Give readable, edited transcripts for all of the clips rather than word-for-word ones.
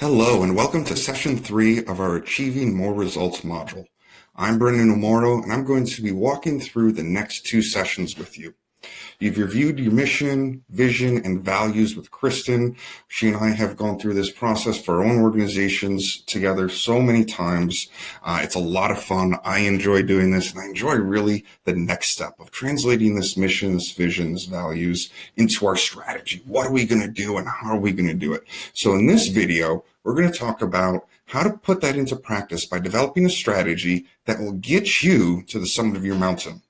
Hello, and welcome to session 3 of our Achieving More Results module. I'm Brendan Omoro, and I'm going to be walking through the next 2 sessions with you. You've reviewed your mission, vision, and values with Kristen. She and I have gone through this process for our own organizations together so many times. It's a lot of fun. I enjoy doing this, and I enjoy really the next step of translating this mission, this vision, this values into our strategy. What are we going to do, and how are we going to do it? So in this video, we're going to talk about how to put that into practice by developing a strategy that will get you to the summit of your mountain.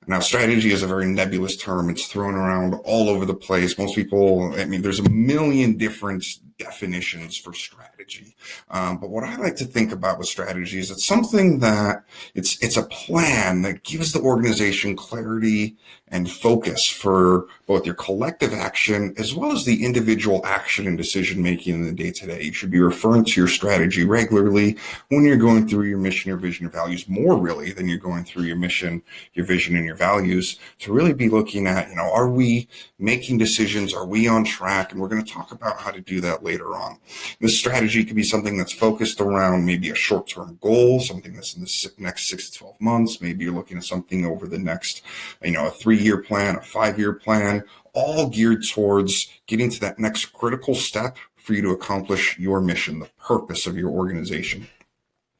Now, strategy is a very nebulous term. It's thrown around all over the place. Most people, there's a million different definitions for strategy. But what I like to think about with strategy is it's something that it's a plan that gives the organization clarity and focus for both your collective action as well as the individual action and decision making in the day-to-day. You should be referring to your strategy regularly when you're going through your mission, your vision, your values, more really than you're going through your mission, your vision, and your values, to really be looking at, are we making decisions? Are we on track? And we're going to talk about how to do that later on. This strategy could be something that's focused around maybe a short-term goal, something that's in the next 6 to 12 months. Maybe you're looking at something over the next, a 3-year plan, a 5-year plan, all geared towards getting to that next critical step for you to accomplish your mission, the purpose of your organization,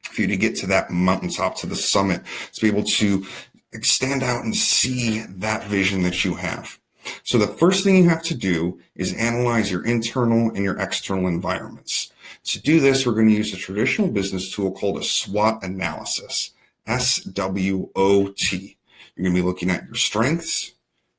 for you to get to that mountaintop, to the summit, to be able to stand out and see that vision that you have. So the first thing you have to do is analyze your internal and your external environments. To do this, we're going to use a traditional business tool called a SWOT analysis, SWOT. You're going to be looking at your strengths,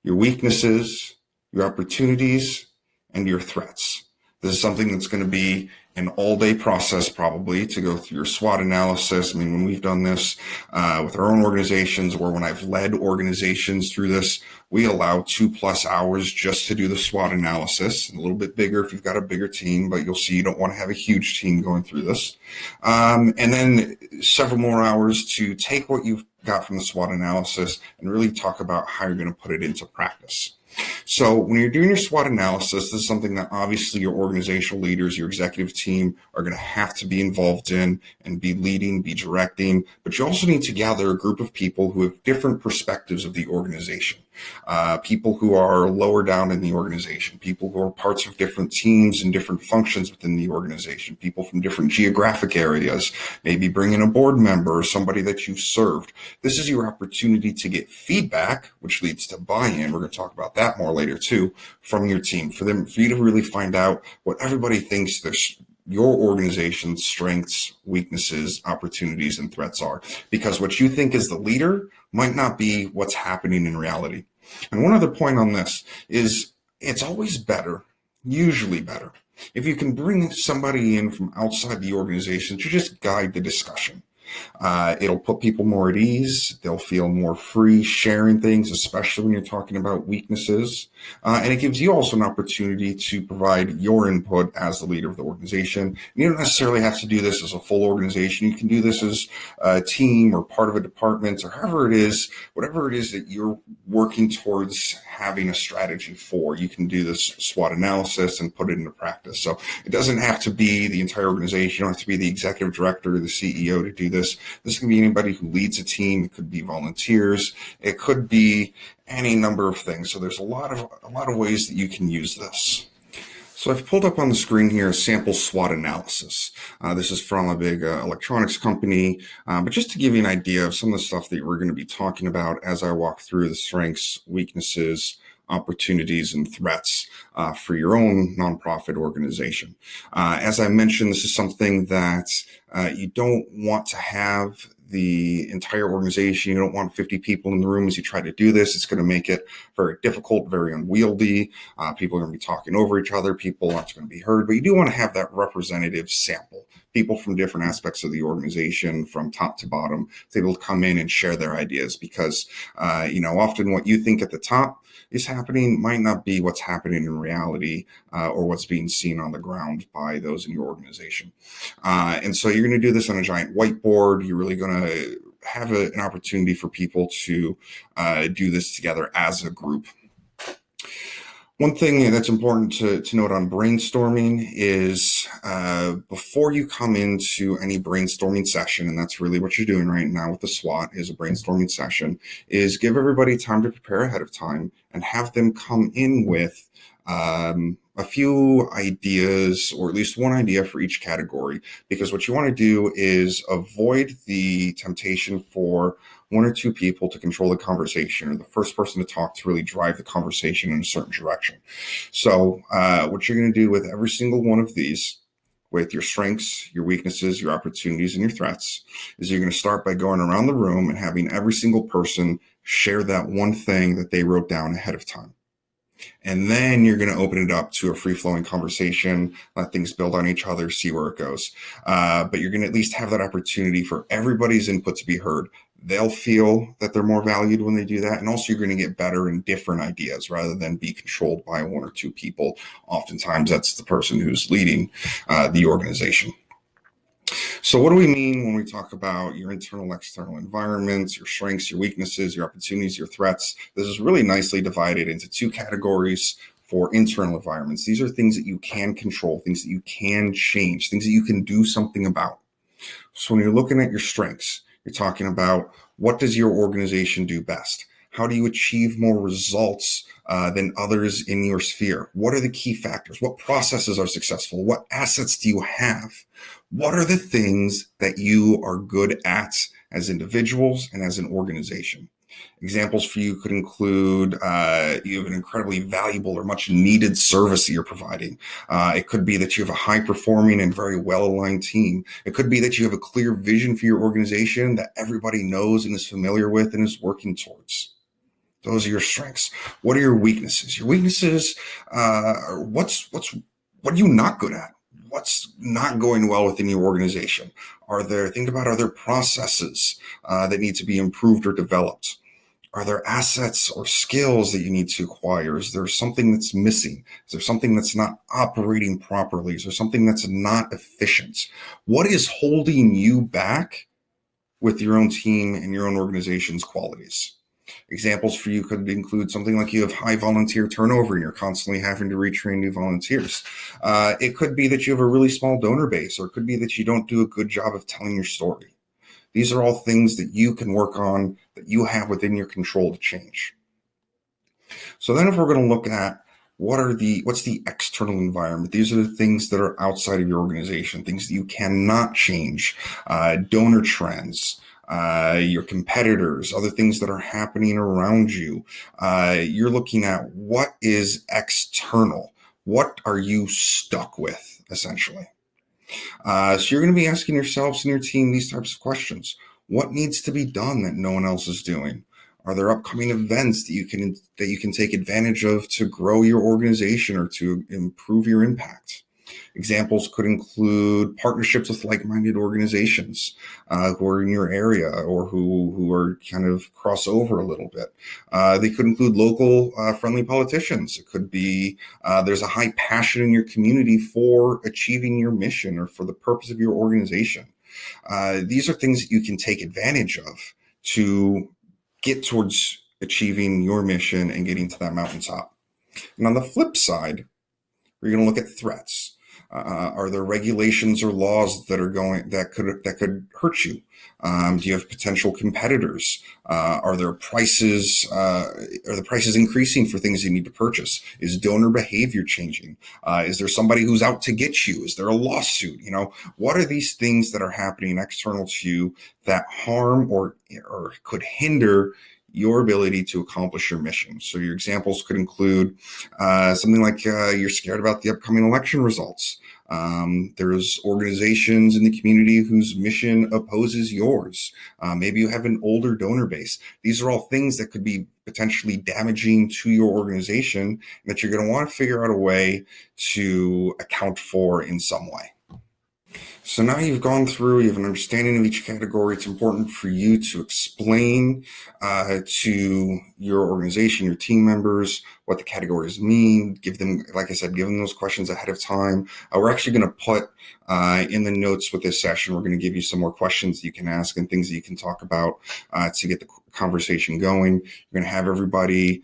your weaknesses, your opportunities, and your threats. This is something that's going to be an all-day process probably to go through your SWOT analysis. When we've done this with our own organizations, or when I've led organizations through this, we allow 2+ hours just to do the SWOT analysis. A little bit bigger if you've got a bigger team, but you'll see you don't want to have a huge team going through this. And then several more hours to take what you've got from the SWOT analysis and really talk about how you're going to put it into practice. So when you're doing your SWOT analysis, this is something that obviously your organizational leaders, your executive team are going to have to be involved in and be leading, be directing. But you also need to gather a group of people who have different perspectives of the organization. People who are lower down in the organization, people who are parts of different teams and different functions within the organization, people from different geographic areas, maybe bring in a board member or somebody that you've served. This is your opportunity to get feedback, which leads to buy-in. We're going to talk about that more later too, from your team, for you to really find out what everybody thinks your organization's strengths, weaknesses, opportunities, and threats are. Because what you think is the leader might not be what's happening in reality. And one other point on this is it's always better, usually better, if you can bring somebody in from outside the organization to just guide the discussion. It'll put people more at ease. They'll feel more free sharing things, especially when you're talking about weaknesses. And it gives you also an opportunity to provide your input as the leader of the organization. And you don't necessarily have to do this as a full organization. You can do this as a team or part of a department, or however it is, whatever it is that you're working towards having a strategy for. You can do this SWOT analysis and put it into practice. So it doesn't have to be the entire organization. You don't have to be the executive director or the CEO to do this. This can be anybody who leads a team. It could be volunteers. It could be any number of things. So there's a lot of ways that you can use this. So I've pulled up on the screen here a sample SWOT analysis. This is from a big electronics company, but just to give you an idea of some of the stuff that we're going to be talking about as I walk through the strengths, weaknesses, opportunities, and threats for your own nonprofit organization. As I mentioned, this is something that you don't want to have the entire organization. You don't want 50 people in the room as you try to do this. It's going to make it very difficult, very unwieldy. People are going to be talking over each other. People aren't going to be heard. But you do want to have that representative sample. People from different aspects of the organization, from top to bottom, to be able to come in and share their ideas. Because, often what you think at the top is happening might not be what's happening in reality or what's being seen on the ground by those in your organization. And so you're going to do this on a giant whiteboard. You're really going to have an opportunity for people to do this together as a group. One thing that's important to note on brainstorming is before you come into any brainstorming session, and that's really what you're doing right now with the SWOT is a brainstorming session, is give everybody time to prepare ahead of time and have them come in with a few ideas or at least one idea for each category. Because what you want to do is avoid the temptation for one or two people to control the conversation or the first person to talk to really drive the conversation in a certain direction. So what you're going to do with every single one of these, with your strengths, your weaknesses, your opportunities, and your threats, is you're going to start by going around the room and having every single person share that one thing that they wrote down ahead of time. And then you're going to open it up to a free flowing conversation, let things build on each other, see where it goes. But you're going to at least have that opportunity for everybody's input to be heard. They'll feel that they're more valued when they do that. And also, you're going to get better and different ideas rather than be controlled by one or two people. Oftentimes, that's the person who's leading the organization. So what do we mean when we talk about your internal, external environments, your strengths, your weaknesses, your opportunities, your threats? This is really nicely divided into two categories for internal environments. These are things that you can control, things that you can change, things that you can do something about. So when you're looking at your strengths, you're talking about what does your organization do best? How do you achieve more results than others in your sphere? What are the key factors? What processes are successful? What assets do you have? What are the things that you are good at as individuals and as an organization? Examples for you could include you have an incredibly valuable or much needed service that you're providing. It could be that you have a high performing and very well aligned team. It could be that you have a clear vision for your organization that everybody knows and is familiar with and is working towards. Those are your strengths. What are your weaknesses? Your weaknesses are what are you not good at? What's not going well within your organization? Are there processes that need to be improved or developed? Are there assets or skills that you need to acquire? Is there something that's missing? Is there something that's not operating properly? Is there something that's not efficient? What is holding you back with your own team and your own organization's qualities? Examples for you could include something like you have high volunteer turnover and you're constantly having to retrain new volunteers. It could be that you have a really small donor base, or it could be that you don't do a good job of telling your story. These are all things that you can work on, that you have within your control to change. So then if we're going to look at what's the external environment? These are the things that are outside of your organization, things that you cannot change, donor trends, your competitors, other things that are happening around you. You're looking at what is external. What are you stuck with, essentially? So you're going to be asking yourselves and your team these types of questions. What needs to be done that no one else is doing? Are there upcoming events that you can take advantage of to grow your organization or to improve your impact? Examples could include partnerships with like-minded organizations who are in your area or who are kind of cross over a little bit. They could include local friendly politicians. It could be there's a high passion in your community for achieving your mission or for the purpose of your organization. These are things that you can take advantage of to get towards achieving your mission and getting to that mountaintop. And on the flip side, we're going to look at threats. Are there regulations or laws that could hurt you? Do you have potential competitors? Are there prices? Are the prices increasing for things you need to purchase? Is donor behavior changing? Is there somebody who's out to get you? Is there a lawsuit? What are these things that are happening external to you that harm or could hinder your ability to accomplish your mission? So your examples could include something like you're scared about the upcoming election results. There's organizations in the community whose mission opposes yours. Maybe you have an older donor base. These are all things that could be potentially damaging to your organization that you're going to want to figure out a way to account for in some way. So now you've gone through, you have an understanding of each category. It's important for you to explain to your organization, your team members, what the categories mean. Give them, like I said, give them those questions ahead of time. We're actually going to put in the notes with this session, we're going to give you some more questions you can ask and things that you can talk about to get the conversation going. You're going to have everybody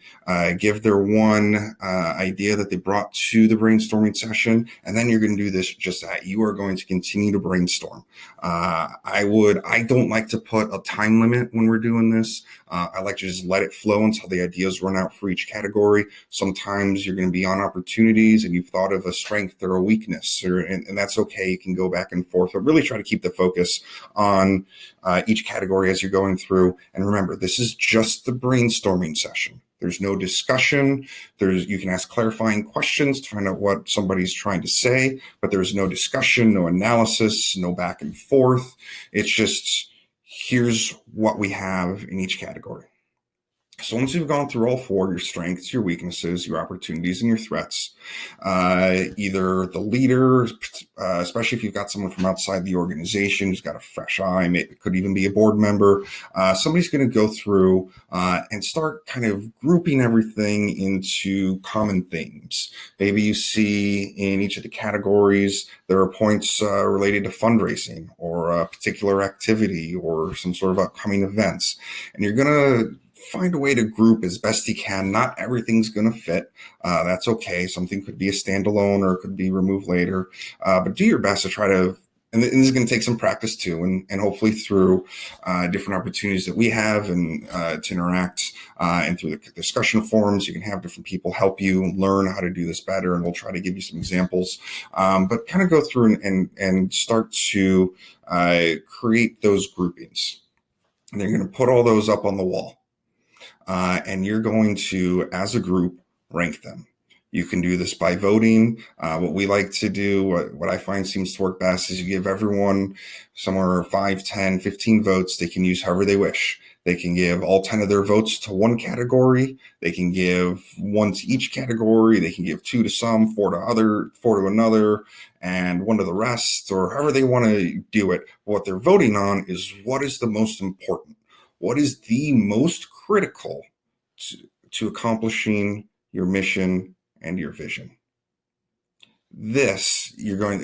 give their one idea that they brought to the brainstorming session, and then you're going to do this just that. You are going to continue to brainstorm. I don't like to put a time limit when we're doing this. I like to just let it flow until the ideas run out for each category. Sometimes you're going to be on opportunities and you've thought of a strength or a weakness, and that's okay. You can go back and forth, but really try to keep the focus on each category as you're going through. And remember, this is just the brainstorming session. There's no discussion. You can ask clarifying questions to find out what somebody's trying to say, but there's no discussion, no analysis, no back and forth. It's just, here's what we have in each category. So once you've gone through all four, your strengths, your weaknesses, your opportunities, and your threats, either the leader, especially if you've got someone from outside the organization who's got a fresh eye, maybe it could even be a board member, somebody's going to go through and start kind of grouping everything into common themes. Maybe you see in each of the categories, there are points related to fundraising or a particular activity or some sort of upcoming events. And you're going to find a way to group as best you can. Not everything's going to fit. That's okay. Something could be a standalone or it could be removed later. But do your best to try to, and this is going to take some practice too, and hopefully through different opportunities that we have and to interact and through the discussion forums, you can have different people help you learn how to do this better, and we'll try to give you some examples. But kind of go through and start to create those groupings. And you're going to put all those up on the wall. And you're going to, as a group, rank them. You can do this by voting. What we like to do, what I find seems to work best, is you give everyone somewhere 5, 10, 15 votes. They can use however they wish. They can give all 10 of their votes to one category. They can give 1 to each category. They can give 2 to some, 4 to another, and 1 to the rest, or however they want to do it. What they're voting on is what is the most important. What is the most critical to accomplishing your mission and your vision? From this, you're going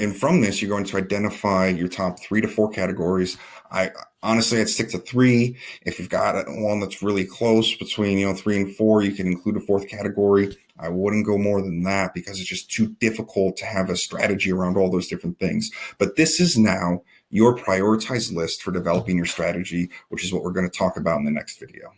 to identify your top 3 to 4 categories. I'd stick to 3. If you've got one that's really close between 3 and 4, you can include a 4th category. I wouldn't go more than that because it's just too difficult to have a strategy around all those different things. But this is now your prioritized list for developing your strategy, which is what we're going to talk about in the next video.